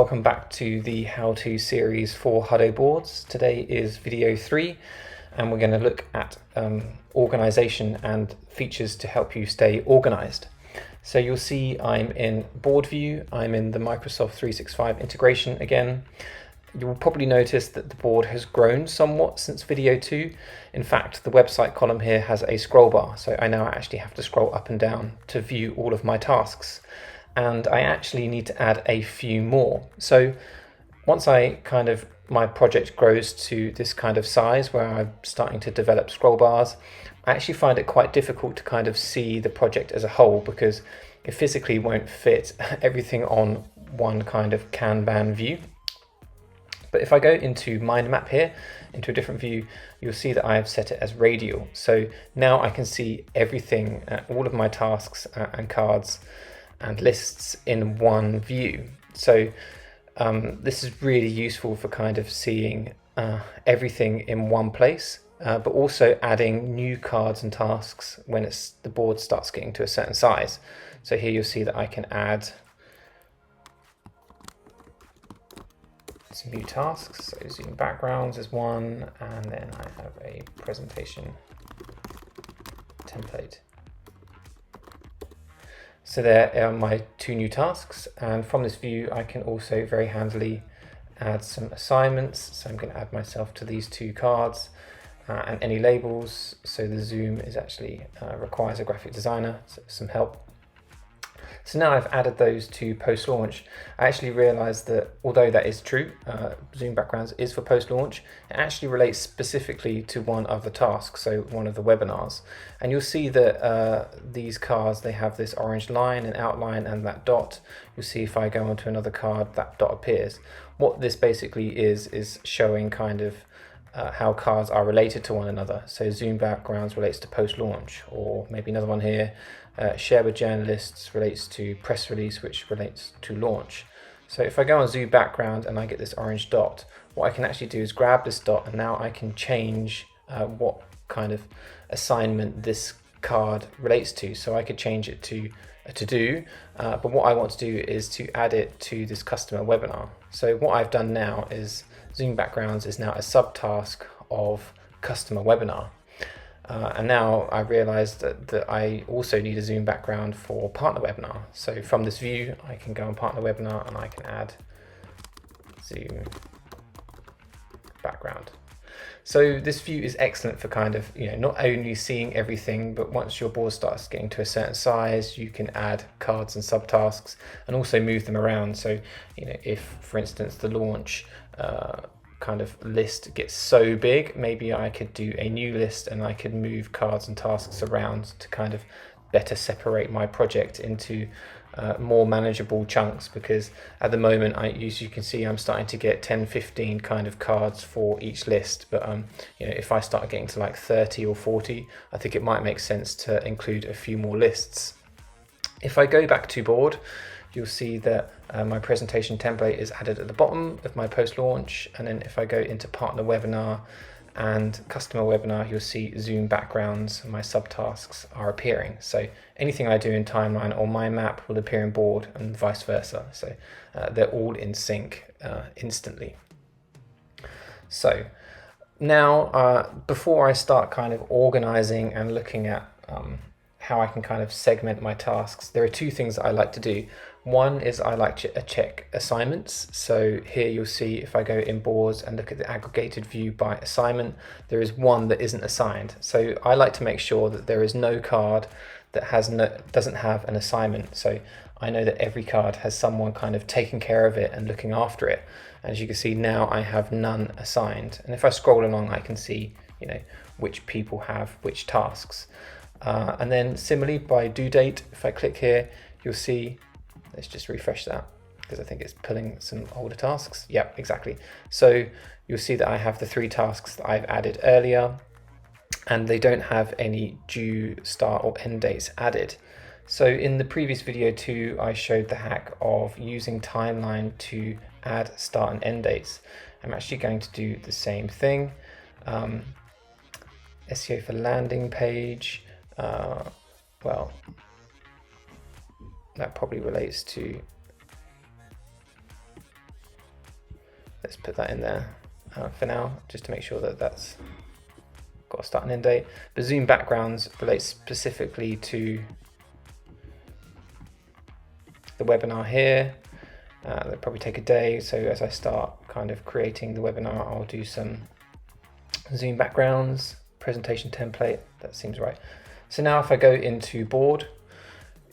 welcome back to the how-to series for Huddo Boards. Today is video 3 and we're going to look at organization and features to help you stay organized. So you'll see I'm in board view, I'm in the Microsoft 365 integration again. You will probably notice that the board has grown somewhat since video 2. In fact, the website column here has a scroll bar, so I now actually have to scroll up and down to view all of my tasks. And I actually need to add a few more. So once my project grows to this kind of size where I'm starting to develop scroll bars, I actually find it quite difficult to kind of see the project as a whole because it physically won't fit everything on one kind of Kanban view. But if I go into MindMap here, into a different view, you'll see that I have set it as radial. So now I can see everything, all of my tasks and cards and lists in one view. So this is really useful for kind of seeing everything in one place, but also adding new cards and tasks when the board starts getting to a certain size. So here you'll see that I can add some new tasks. So zoom backgrounds is one, and then I have a presentation template. So there are my two new tasks, and from this view I can also very handily add some assignments. So I'm going to add myself to these two cards and any labels. So the zoom is actually requires a graphic designer, so some help. So now I've added those to post-launch. I actually realized that although that is true, zoom backgrounds is for post-launch, it actually relates specifically to one of the tasks, so one of the webinars. And you'll see that these cards, they have this orange line and outline and that dot. You'll see if I go onto another card, that dot appears. What this basically is showing kind of how cards are related to one another. So zoom backgrounds relates to post-launch, or maybe another one here, share with journalists relates to press release, which relates to launch. So if I go on zoom background and I get this orange dot, what I can actually do is grab this dot, and now I can change what kind of assignment this card relates to. So I could change it to a to-do, but what I want to do is to add it to this customer webinar. So what I've done now is zoom backgrounds is now a subtask of customer webinar. And now I realized that I also need a zoom background for partner webinar. So from this view, I can go on partner webinar and I can add zoom background. So this view is excellent for kind of, not only seeing everything, but once your board starts getting to a certain size, you can add cards and subtasks and also move them around. So, if for instance, the launch kind of list gets so big, maybe I could do a new list and I could move cards and tasks around to kind of better separate my project into more manageable chunks, because at the moment, as you can see, I'm starting to get 10-15 kind of cards for each list, but if I start getting to like 30 or 40, I think it might make sense to include a few more lists. If I go back to board, you'll see that my presentation template is added at the bottom of my post-launch, and then if I go into partner webinar and customer webinar, you'll see zoom backgrounds, my subtasks are appearing. So anything I do in timeline or MindMap will appear in board and vice versa. So they're all in sync instantly. So now before I start kind of organizing and looking at how I can kind of segment my tasks, there are two things that I like to do. One is I like to check assignments. So here you'll see if I go in boards and look at the aggregated view by assignment, there is one that isn't assigned. So I like to make sure that there is no card that doesn't have an assignment. So I know that every card has someone kind of taking care of it and looking after it. As you can see now, I have none assigned. And if I scroll along, I can see, which people have which tasks. And then similarly by due date, if I click here, you'll see, let's just refresh that because I think it's pulling some older tasks. Yep, exactly. So you'll see that I have the 3 tasks that I've added earlier, and they don't have any due, start or end dates added. So in the previous video too, I showed the hack of using timeline to add start and end dates. I'm actually going to do the same thing. SEO for landing page. Well, that probably relates to Let's put that in there for now, just to make sure that that's got a start and end date. The Zoom backgrounds relates specifically to the webinar here. That'll probably take a day, so as I start kind of creating the webinar, I'll do some Zoom backgrounds, presentation template, that seems right. So now if I go into board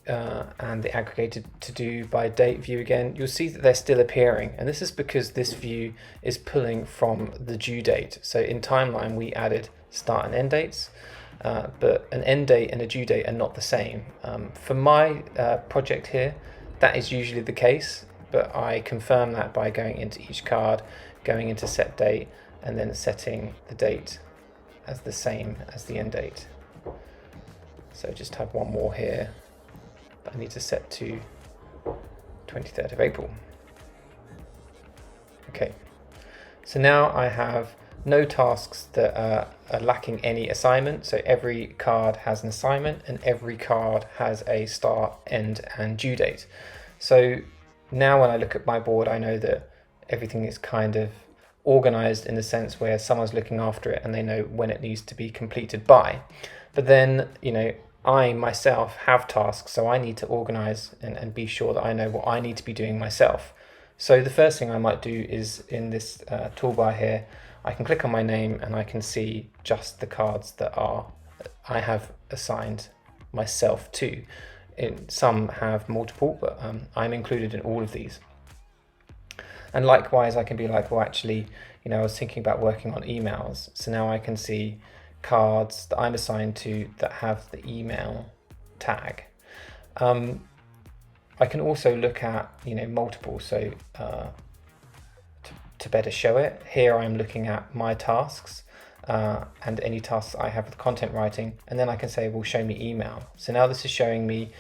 and the aggregated to do by date view again, you'll see that they're still appearing, and this is because this view is pulling from the due date. So in timeline we added start and end dates, but an end date and a due date are not the same. For my project here, that is usually the case, but I confirm that by going into each card, going into set date, and then setting the date as the same as the end date. So just have one more here that I need to set to 23rd of April. Okay, so now I have no tasks that are lacking any assignment. So every card has an assignment and every card has a start, end, and due date. So now when I look at my board, I know that everything is kind of organized in the sense where someone's looking after it and they know when it needs to be completed by. But then, you know, I myself have tasks, so I need to organize and be sure that I know what I need to be doing myself. So the first thing I might do is in this toolbar here, I can click on my name and I can see just the cards that I have assigned myself to. Some have multiple, but I'm included in all of these. And likewise, I can be like, well, actually, you know, I was thinking about working on emails. So now I can see cards that I'm assigned to that have the email tag. I can also look at, you know, multiple. So to better show it, here I'm looking at my tasks and any tasks I have with content writing. And then I can say, well, show me email. So now this is showing me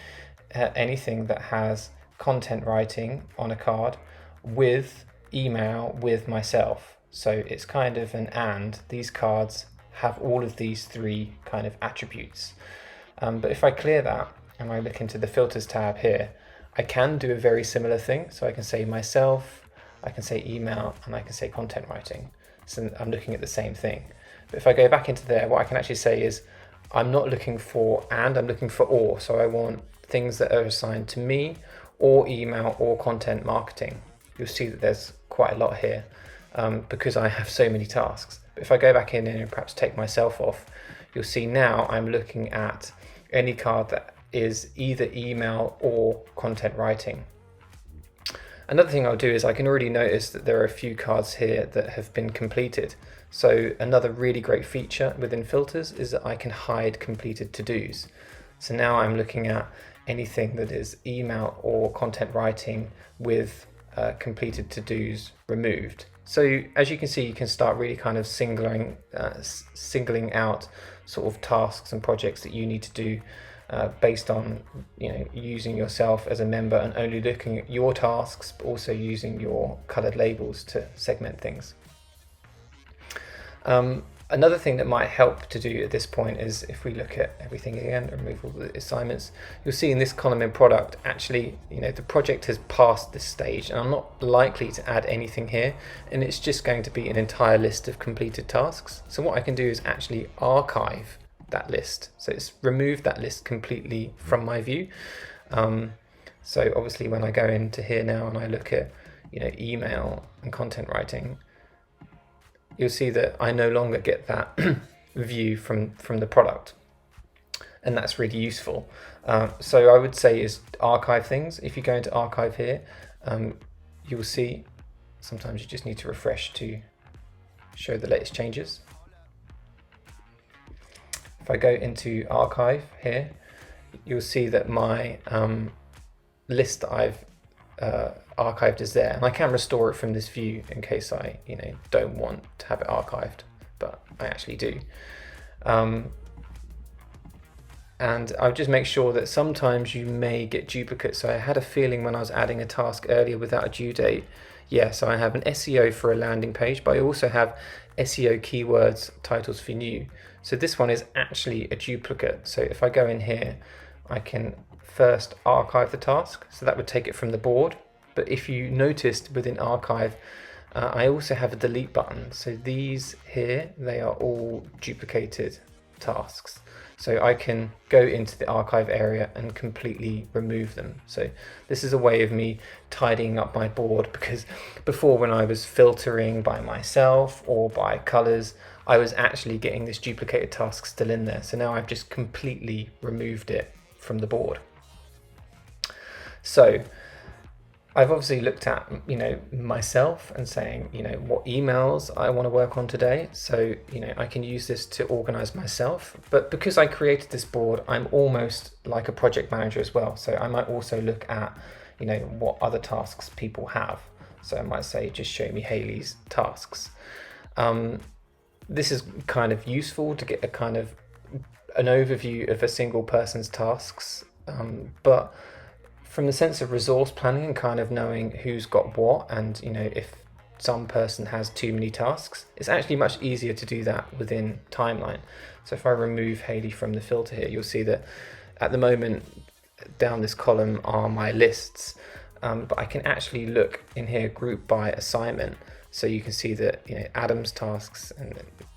anything that has content writing on a card with email with myself. So it's kind of an and. These cards have all of these three kind of attributes. But if I clear that and I look into the filters tab here, I can do a very similar thing. So I can say myself, I can say email, and I can say content writing. So I'm looking at the same thing. But if I go back into there, what I can actually say is I'm not looking for and, I'm looking for or. So I want things that are assigned to me or email or content marketing. You'll see that there's quite a lot here because I have so many tasks. But if I go back in and perhaps take myself off, you'll see now I'm looking at any card that is either email or content writing. Another thing I'll do is I can already notice that there are a few cards here that have been completed. So another really great feature within filters is that I can hide completed to-dos. So now I'm looking at anything that is email or content writing with completed to-dos removed. So as you can see, you can start really kind of singling out sort of tasks and projects that you need to do based on, you know, using yourself as a member and only looking at your tasks, but also using your colored labels to segment things. Another thing that might help to do at this point is if we look at everything again, remove all the assignments, you'll see in this column in product, actually, you know, the project has passed this stage and I'm not likely to add anything here, and it's just going to be an entire list of completed tasks. So what I can do is actually archive that list. So it's removed that list completely from my view. So obviously when I go into here now and I look at, you know, email and content writing, you'll see that I no longer get that view from the product, and that's really useful. So I would say is archive things. If you go into archive here, you'll see sometimes you just need to refresh to show the latest changes. If I go into archive here, you'll see that my list that I've archived is there, and I can restore it from this view in case I, you know, don't want to have it archived, but I actually do. And I'll just make sure that sometimes you may get duplicates. So I had a feeling when I was adding a task earlier without a due date. Yeah, so I have an SEO for a landing page, but I also have SEO keywords titles for new. So this one is actually a duplicate. So if I go in here, I can first archive the task. So that would take it from the board. But if you noticed within archive, I also have a delete button. So these here, they are all duplicated tasks. So I can go into the archive area and completely remove them. So this is a way of me tidying up my board, because before, when I was filtering by myself or by colors, I was actually getting this duplicated task still in there. So now I've just completely removed it from the board. So I've obviously looked at, myself and saying, what emails I want to work on today. So, I can use this to organize myself. But because I created this board, I'm almost like a project manager as well. So I might also look at, what other tasks people have. So I might say, just show me Haley's tasks. This is kind of useful to get an overview of a single person's tasks. But from the sense of resource planning and kind of knowing who's got what, and if some person has too many tasks, it's actually much easier to do that within Timeline. So if I remove Haley from the filter here, you'll see that at the moment down this column are my lists, but I can actually look in here, group by assignment. So you can see that Adam's tasks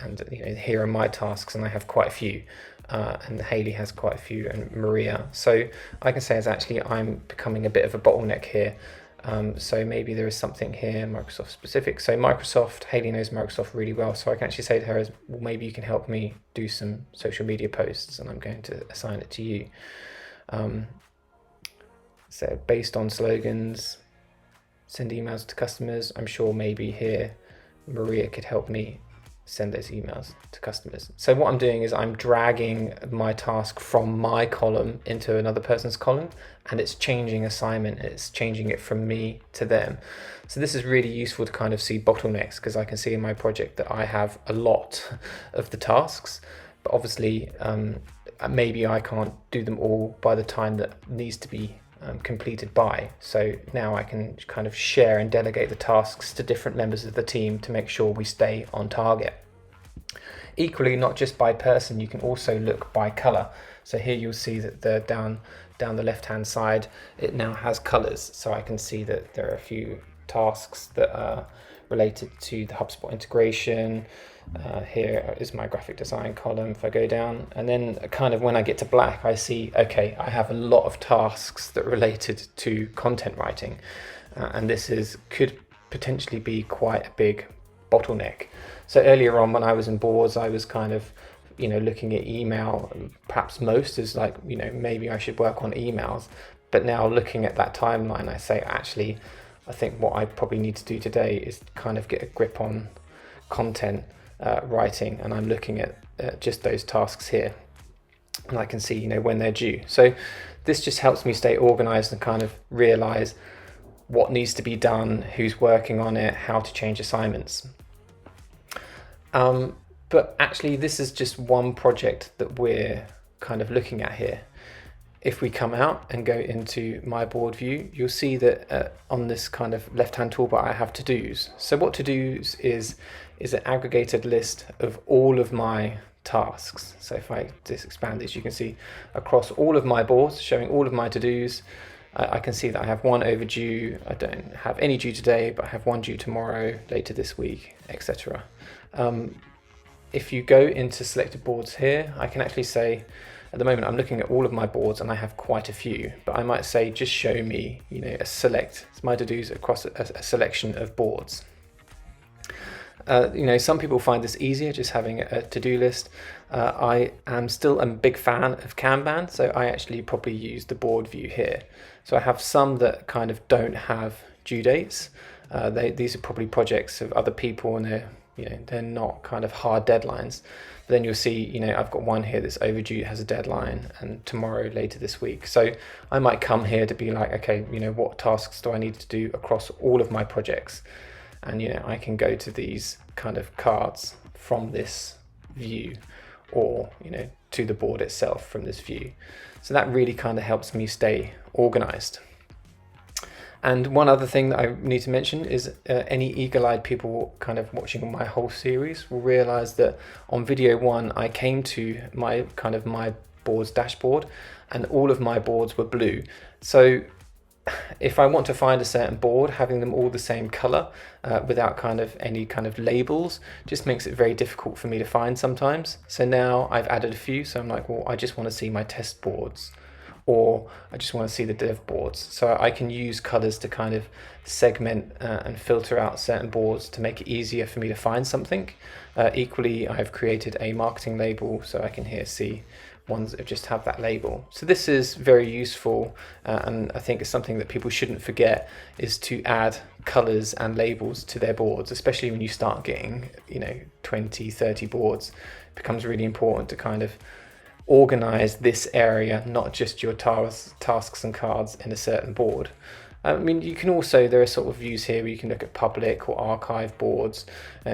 and here are my tasks, and I have quite a few. And Haley has quite a few, and Maria. So I can say I'm becoming a bit of a bottleneck here. So maybe there is something here, Microsoft specific. So Microsoft, Haley knows Microsoft really well. So I can actually say to her, well, maybe you can help me do some social media posts, and I'm going to assign it to you. So based on slogans, send emails to customers. I'm sure maybe here, Maria could help me send those emails to customers. So what I'm doing is I'm dragging my task from my column into another person's column, and it's changing assignment. It's changing it from me to them. So this is really useful to kind of see bottlenecks, because I can see in my project that I have a lot of the tasks, but obviously maybe I can't do them all by the time that needs to be completed by. So now I can kind of share and delegate the tasks to different members of the team to make sure we stay on target. Equally, not just by person, you can also look by color. So here you'll see that down the left hand side, it now has colors. So I can see that there are a few tasks that are related to the HubSpot integration. Here is my graphic design column if I go down, and then kind of when I get to black, I see, okay, I have a lot of tasks that are related to content writing, and this could potentially be quite a big bottleneck. So earlier on, when I was in boards, I was kind of looking at email, perhaps most as like, maybe I should work on emails. But now looking at that timeline, I say, actually, I think what I probably need to do today is kind of get a grip on content writing, and I'm looking at just those tasks here, and I can see when they're due. So this just helps me stay organized and kind of realize what needs to be done, who's working on it, how to change assignments. But actually, this is just one project that we're kind of looking at here. If we come out and go into my board view, you'll see that on this kind of left-hand toolbar, I have to-dos. So what to-dos is an aggregated list of all of my tasks. So if I just expand this, you can see across all of my boards, showing all of my to-dos. I can see that I have one overdue. I don't have any due today, but I have one due tomorrow, later this week, etc. If you go into selected boards here, I can actually say, at the moment, I'm looking at all of my boards and I have quite a few, but I might say, just show me, my to-dos across a selection of boards. Some people find this easier, just having a to-do list. I am still a big fan of Kanban, so I actually probably use the board view here. So I have some that kind of don't have due dates. These are probably projects of other people, and they're not kind of hard deadlines. But then you'll see, I've got one here that's overdue, has a deadline, and tomorrow, later this week. So I might come here to be like, okay, what tasks do I need to do across all of my projects? And I can go to these kind of cards from this view, or to the board itself from this view. So that really kind of helps me stay organized. And one other thing that I need to mention is any eagle-eyed people kind of watching my whole series will realize that on video 1, I came to my board's dashboard, and all of my boards were blue. So if I want to find a certain board, having them all the same color without any kind of labels just makes it very difficult for me to find sometimes. So now I've added a few, so I'm like, well, I just want to see my test boards, or I just want to see the dev boards. So I can use colors to kind of segment and filter out certain boards to make it easier for me to find something. Equally, I've created a marketing label, so I can here see ones that just have that label. So this is very useful, and I think it's something that people shouldn't forget, is to add colors and labels to their boards, especially when you start getting 20, 30 boards. It becomes really important to kind of organize this area, not just your tasks and cards in a certain board. I mean, you can also, there are sort of views here where you can look at public or archive boards.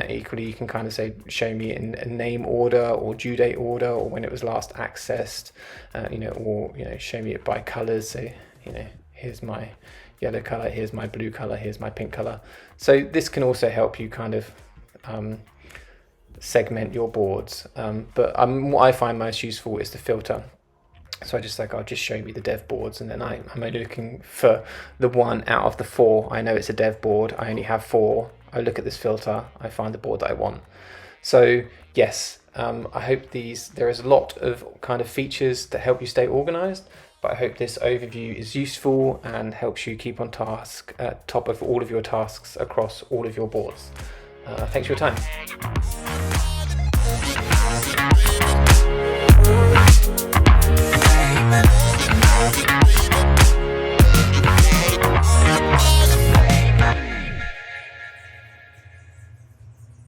Equally, you can kind of say, show me in a name order or due date order, or when it was last accessed, or show me it by colors. So, here's my yellow color, here's my blue color, here's my pink color. So this can also help you kind of segment your boards. But what I find most useful is the filter. So I just I'll just show me the dev boards, and then I'm only looking for the one out of the 4. I know it's a dev board, I only have 4. I look at this filter, I find the board that I want. So yes, I hope there is a lot of kind of features to help you stay organized, but I hope this overview is useful and helps you keep on task, top of all of your tasks across all of your boards. Thanks for your time.